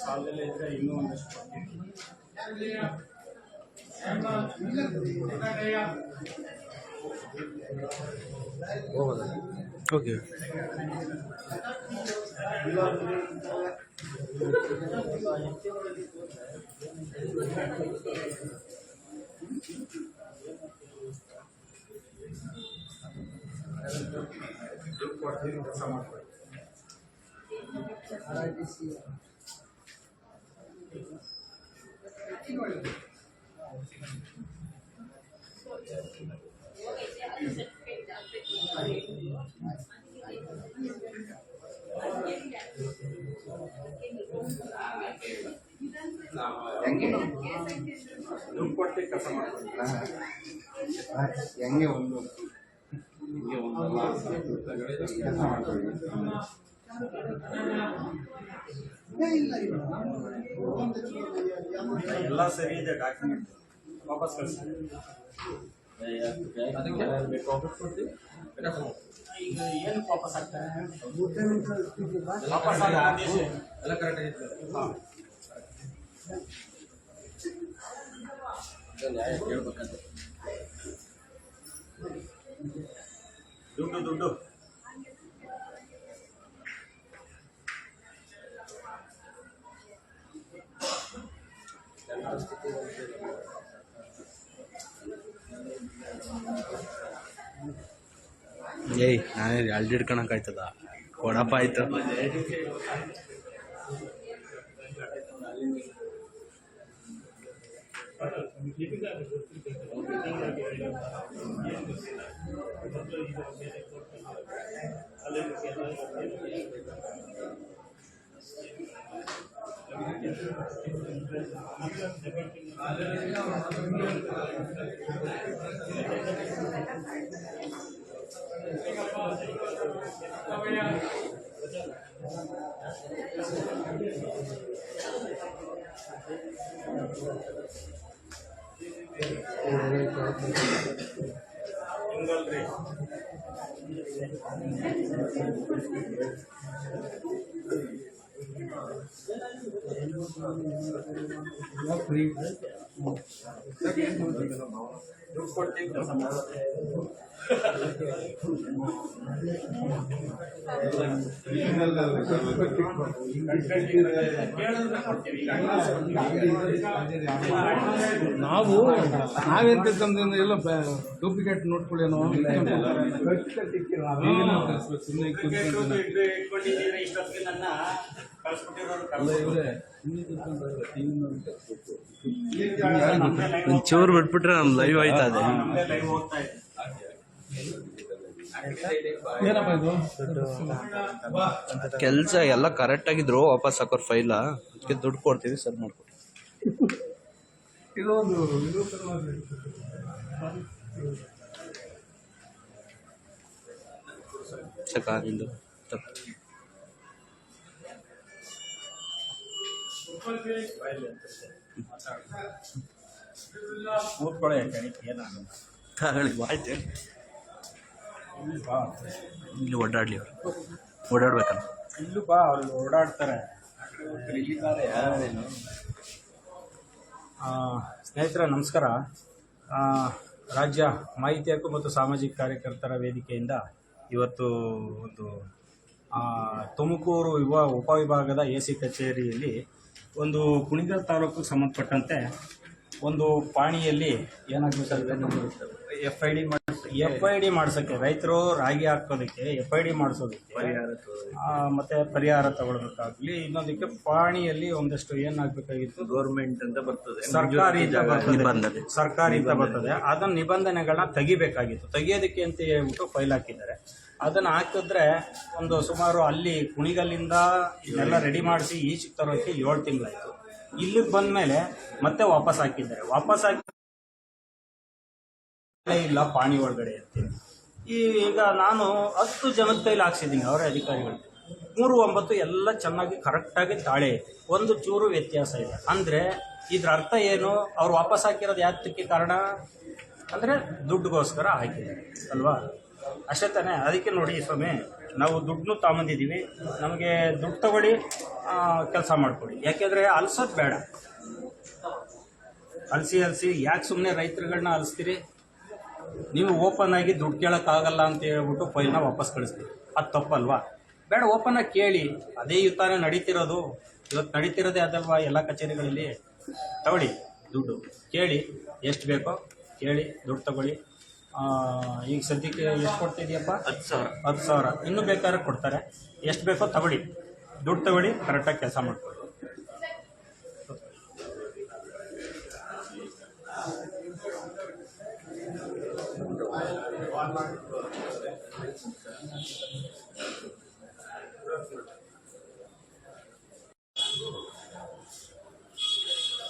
ಸಾಲದಲ್ಲೇ ಇದ್ರೆ ಇನ್ನೂ ಒಂದಷ್ಟು ಓಕೆ. ಕೆಲಸ ಮಾಡ್ತಾರೆ. ದುಡ್ಡು ಕೊಟ್ಟು ಕೆಲಸ ಮಾಡ್ತಾರೆ. ಹೆಂಗೆ ಒಂದು ಕೆಲಸ ಮಾಡ್ತಾರೆ. ಎಲ್ಲ ಸರಿ ಇದೆ, ಡಾಕ್ಯುಮೆಂಟ್ ವಾಪಸ್ ಕಳಿಸಿ. ಈಗ ಏನು ವಾಪಸ್ ಆಗ್ತಾರೆ? ವಾಪಸ್ ಎಲ್ಲ ಕರೆಕ್ಟ್ ಆಗಿತ್ತು. ಹಾಂ, ಹೇಳ್ಬೇಕಂತ ದುಡ್ಡು ಏಯ್ ನಾನೇ ಅಲ್ಲಿ ಹಿಡ್ಕೊಳಕಾಯ್ತದ ಕೊಡಪ್ಪ ಆಯ್ತು. ಹಿಂಗಲ್ರಿ, ದುಡ್ಡು ಕೊಟ್ಟು ಕೆಲಸ ಮಾಡೋದು. ನಾವೇನ್ ಬೇಕಂದ್ರೆ ಎಲ್ಲ ಡೂಪ್ಲಿಕೇಟ್ ನೋಟ್ಗಳೇನೋ ಒಂಚೂರು ಬಿಟ್ಬಿಟ್ರೆ ನಮ್ ಲೈವ್ ಆಯ್ತಾ ಇದೆ. ಕೆಲಸ ಎಲ್ಲ ಕರೆಕ್ಟ್ ಆಗಿದ್ರು ವಾಪಸ್ ಹಾಕೋರ್ ಫೈಲ, ಅದಕ್ಕೆ ದುಡ್ಡು ಕೊಡ್ತೀವಿ ಸರ್ ಮಾಡ್ಕೊಡಿ. ಇದೊಂದು ಸಕಾಲಿಂದ ತಪ್ಪು ಇಲ್ಲಿ ಓಡಾಡ್ಲಿ, ಅವ್ರು ಓಡಾಡ್ಬೇಕಲ್ಲ. ಇಲ್ಲೂ ಬಾ, ಅವ್ರು ಓಡಾಡ್ತಾರೆ. ಸ್ನೇಹಿತರೆ ನಮಸ್ಕಾರ. ರಾಜ್ಯ ಮಾಹಿತಿ ಹಕ್ಕು ಮತ್ತು ಸಾಮಾಜಿಕ ಕಾರ್ಯಕರ್ತರ ವೇದಿಕೆಯಿಂದ ಇವತ್ತು ಒಂದು ತುಮಕೂರು ಉಪವಿಭಾಗದ ಎಸಿ ಕಚೇರಿಯಲ್ಲಿ ಒಂದು ಕುಣಿಗಲ್ ತಾಲೂಕಿಗೆ ಸಂಬಂಧಪಟ್ಟಂತೆ ಒಂದು ಪಾಣಿಯಲ್ಲಿ ಏನಾಗಬೇಕಾಗುತ್ತೆ, ಎಫ್ ಐ ಡಿ ಮಾಡಿಸೋಕ್ಕೆ, ರೈತರು ರಾಗಿ ಹಾಕೋದಕ್ಕೆ ಎಫ್ ಐ ಡಿ ಮಾಡಿಸೋದಕ್ಕೆ ಮತ್ತೆ ಪರಿಹಾರ ತಗೊಳ್ಬೇಕಾಗ್ಲಿ, ಇನ್ನೊಂದಕ್ಕೆ ಪಾಣಿಯಲ್ಲಿ ಒಂದಷ್ಟು ಏನಾಗಬೇಕಾಗಿತ್ತು, ಗೌರ್ಮೆಂಟ್ ಅಂತ ಬರ್ತದೆ, ಸರ್ಕಾರಿ ಅಂತ ಬರ್ತದೆ, ಅದನ್ನ ನಿಬಂಧನೆಗಳನ್ನ ತೆಗಿಬೇಕಾಗಿತ್ತು. ತೆಗಿಯೋದಕ್ಕೆ ಅಂತ ಹೇಳ್ಬಿಟ್ಟು ಫೈಲ್ ಹಾಕಿದ್ದಾರೆ. ಅದನ್ನು ಹಾಕಿದ್ರೆ ಒಂದು ಸುಮಾರು ಅಲ್ಲಿ ಕುಣಿಗಲ್ಲಿಂದ ಇದನ್ನೆಲ್ಲ ರೆಡಿ ಮಾಡಿಸಿ ಈಚೆಗೆ ತರೋಕ್ಕೆ 7 ತಿಂಗಳಾಯಿತು. ಇಲ್ಲಿಗೆ ಬಂದ ಮೇಲೆ ಮತ್ತೆ ವಾಪಸ್ ಹಾಕಿದ್ದಾರೆ. ವಾಪಸ್ ಹಾಕಿ ಇಲ್ಲ ಪಾಣಿ ಒಳಗಡೆ ಇರ್ತೀನಿ. ಈಗ ನಾನು 10 ಜನದ ಕೈಲಿ ಹಾಕ್ಸಿದ್ದೀನಿ, ಅವರೇ ಅಧಿಕಾರಿಗಳು. 3-9 ಎಲ್ಲ ಚೆನ್ನಾಗಿ ಕರೆಕ್ಟಾಗಿ ತಾಳೆ ಐತೆ, ಒಂದು ಚೂರು ವ್ಯತ್ಯಾಸ ಇದೆ. ಅಂದರೆ ಇದ್ರ ಅರ್ಥ ಏನು? ಅವ್ರು ವಾಪಸ್ ಹಾಕಿರೋದು ಯಾತಕ್ಕೆ ಕಾರಣ ಅಂದರೆ ದುಡ್ಡುಗೋಸ್ಕರ ಹಾಕಿದ್ದಾರೆ ಅಲ್ವಾ? ಅಷ್ಟೇ ತಾನೇ. ಅದಕ್ಕೆ ನೋಡಿ ಸ್ವಾಮಿ, ನಾವು ದುಡ್ಡನ್ನು ತಗೊಂಬಂದಿದ್ದೀವಿ, ನಮಗೆ ದುಡ್ಡು ತಗೊಳ್ಳಿ, ಕೆಲಸ ಮಾಡಿಕೊಡಿ. ಯಾಕೆಂದರೆ ಅಲ್ಸೋದು ಬೇಡ. ಅಲಸಿ ಯಾಕೆ ಸುಮ್ಮನೆ ರೈತರುಗಳನ್ನ ಅಲಿಸ್ತೀರಿ? ನೀವು ಓಪನ್ ಆಗಿ ದುಡ್ಡು ಕೇಳೋಕ್ಕಾಗಲ್ಲ ಅಂತ ಹೇಳ್ಬಿಟ್ಟು ಫೈಲ್ನ ವಾಪಸ್ ಕಳಿಸ್ತೀರಿ. ಅದು ತಪ್ಪಲ್ವಾ? ಬೇಡ, ಓಪನ್ ಆಗಿ ಕೇಳಿ. ಅದೇ ತಾನೇ ನಡೀತಿರೋದು. ಇವತ್ತು ನಡೀತಿರೋದೇ ಅದಲ್ವಾ ಎಲ್ಲ ಕಚೇರಿಗಳಲ್ಲಿ. ತಗೊಳ್ಳಿ ದುಡ್ಡು, ಕೇಳಿ, ಎಷ್ಟು ಬೇಕೋ ಕೇಳಿ, ದುಡ್ಡು ತಗೊಳ್ಳಿ. ಈಗ ಸದ್ಯಕ್ಕೆ ಎಷ್ಟು ಕೊಡ್ತಿದ್ಯಪ್ಪ? 10,000. ಇನ್ನೂ ಬೇಕಾದ್ರೆ ಕೊಡ್ತಾರೆ. ಎಷ್ಟು ಬೇಕೋ ತಗೊಳ್ಳಿ, ದುಡ್ಡು ತಗೊಳ್ಳಿ, ಕರೆಕ್ಟಾಗಿ ಕೆಲಸ ಮಾಡ್ಕೊಳ್ಳಿ.